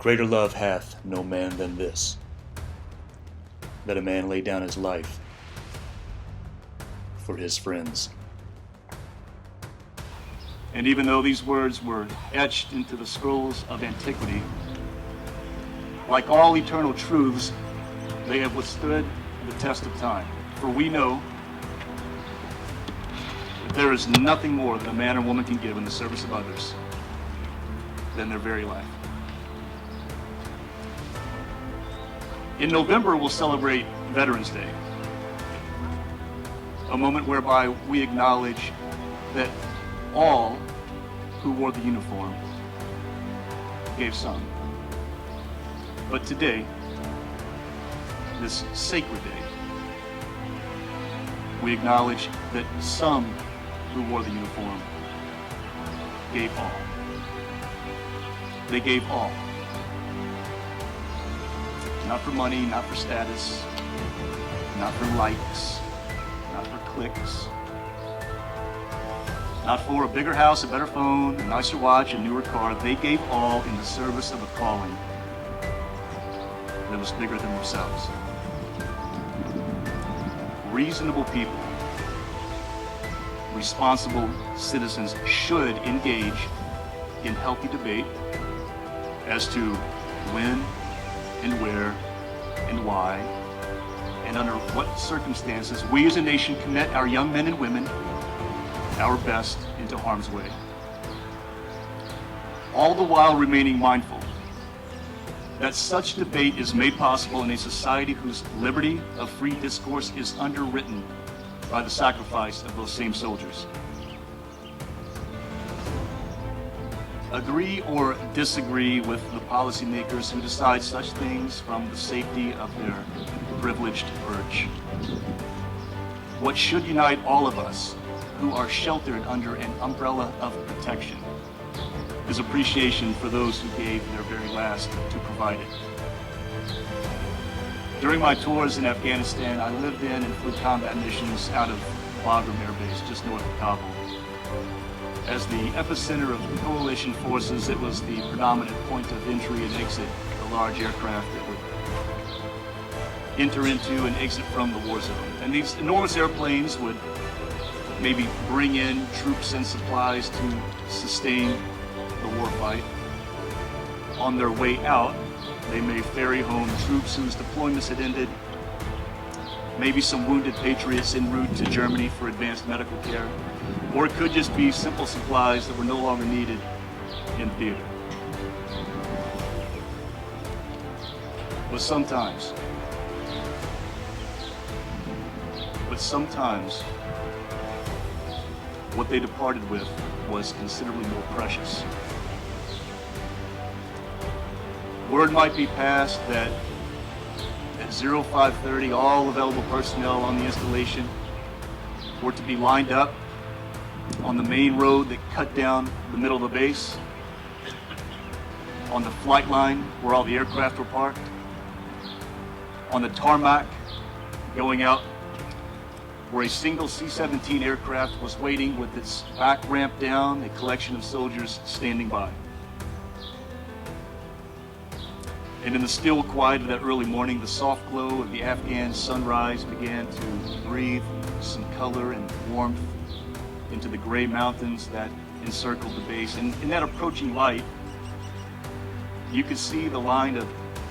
Greater love hath no man than this, that a man lay down his life for his friends. And even though these words were etched into the scrolls of antiquity, like all eternal truths, they have withstood the test of time. For we know that there is nothing more that a man or woman can give in the service of others than their very life. In November, we'll celebrate Veterans Day, a moment whereby we acknowledge that all who wore the uniform gave some. But today, this sacred day, we acknowledge that some who wore the uniform gave all. They gave all. Not for money, not for status, not for likes, not for clicks, not for a bigger house, a better phone, a nicer watch, a newer car. They gave all in the service of a calling that was bigger than themselves. Reasonable people, responsible citizens should engage in healthy debate as to when and where and why and under what circumstances we as a nation commit our young men and women, our best, into harm's way. All the while remaining mindful that such debate is made possible in a society whose liberty of free discourse is underwritten by the sacrifice of those same soldiers. Agree or disagree with the policymakers who decide such things from the safety of their privileged perch. What should unite all of us who are sheltered under an umbrella of protection is appreciation for those who gave their very last to provide it. During my tours in Afghanistan, I lived in and flew combat missions out of Bagram Air Base, just north of Kabul. As the epicenter of coalition forces, it was the predominant point of entry and exit for large aircraft that would enter into and exit from the war zone. And these enormous airplanes would maybe bring in troops and supplies to sustain the war fight. On their way out, they may ferry home troops whose deployments had ended, maybe some wounded patriots en route to Germany for advanced medical care, or it could just be simple supplies that were no longer needed in theater. But sometimes, what they departed with was considerably more precious. Word might be passed that at 0530, all available personnel on the installation were to be lined up on the main road that cut down the middle of the base, on the flight line where all the aircraft were parked, on the tarmac going out where a single C-17 aircraft was waiting with its back ramp down, a collection of soldiers standing by. And in the still quiet of that early morning, the soft glow of the Afghan sunrise began to breathe some color and warmth into the gray mountains that encircled the base. And in that approaching light, you could see the line of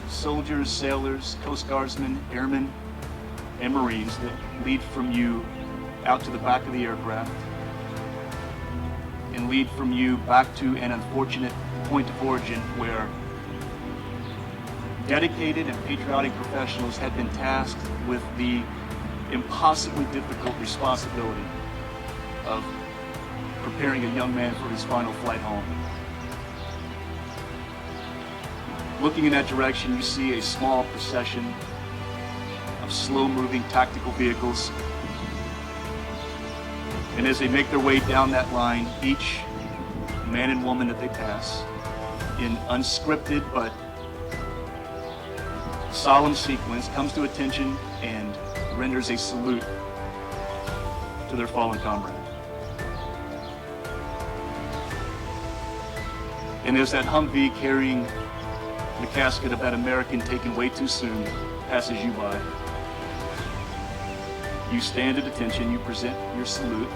soldiers, sailors, Coast Guardsmen, airmen, and Marines that lead from you out to the back of the aircraft and lead from you back to an unfortunate point of origin where dedicated and patriotic professionals had been tasked with the impossibly difficult responsibility of preparing a young man for his final flight home. Looking in that direction, you see a small procession of slow-moving tactical vehicles. And as they make their way down that line, each man and woman that they pass, in unscripted but solemn sequence, comes to attention and renders a salute to their fallen comrade. And as that Humvee carrying the casket of that American taken way too soon passes you by. You stand at attention, you present your salute.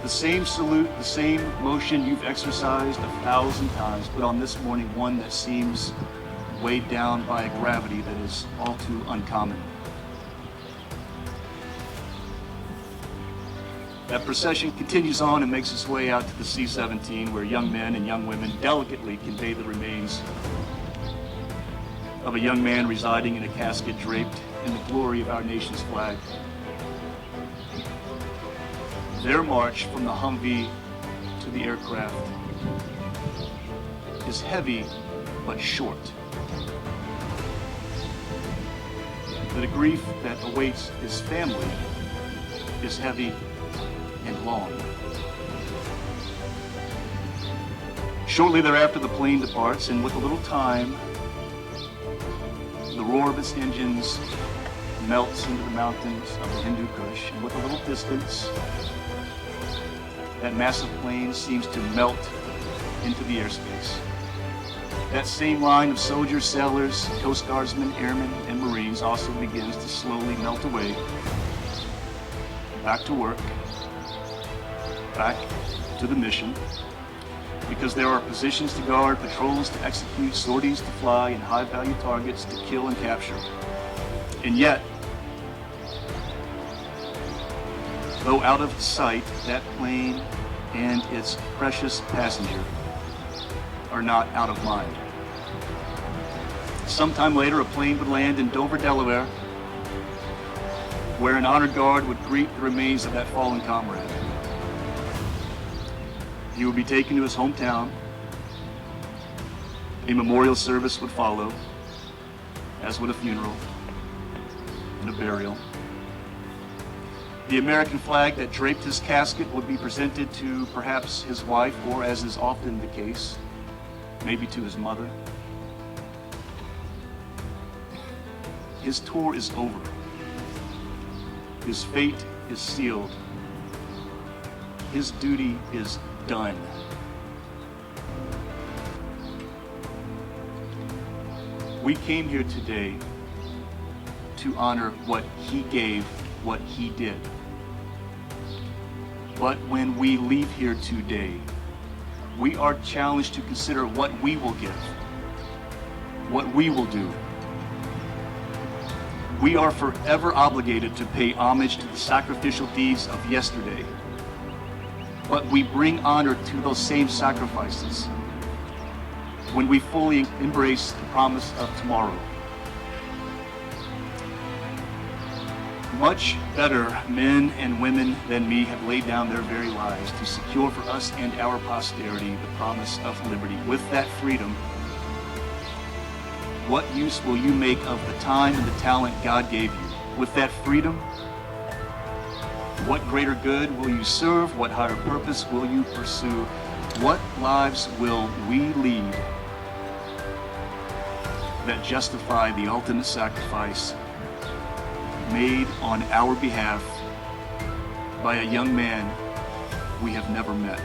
The same salute, the same motion you've exercised 1,000 times, but on this morning, one that seems weighed down by a gravity that is all too uncommon. That procession continues on and makes its way out to the C-17, where young men and young women delicately convey the remains of a young man residing in a casket draped in the glory of our nation's flag. Their march from the Humvee to the aircraft is heavy but short. The grief that awaits his family is heavy and long. Shortly thereafter, the plane departs, and with a little time, the roar of its engines melts into the mountains of the Hindu Kush, and with a little distance, that massive plane seems to melt into the airspace. That same line of soldiers, sailors, Coast Guardsmen, airmen, and Marines also begins to slowly melt away. Back to work, back to the mission, because there are positions to guard, patrols to execute, sorties to fly, and high-value targets to kill and capture. And yet, though out of sight, that plane and its precious passenger are not out of mind. Sometime later, a plane would land in Dover, Delaware, where an honor guard would greet the remains of that fallen comrade. He would be taken to his hometown. A memorial service would follow, as would a funeral and a burial. The American flag that draped his casket would be presented to perhaps his wife, or, as is often the case, maybe to his mother. His tour is over. His fate is sealed. His duty is done. We came here today to honor what he gave, what he did. But when we leave here today, we are challenged to consider what we will give, what we will do. We are forever obligated to pay homage to the sacrificial deeds of yesterday, but we bring honor to those same sacrifices when we fully embrace the promise of tomorrow. Much better men and women than me have laid down their very lives to secure for us and our posterity the promise of liberty. With that freedom, what use will you make of the time and the talent God gave you? With that freedom, what greater good will you serve? What higher purpose will you pursue? What lives will we lead that justify the ultimate sacrifice made on our behalf by a young man we have never met?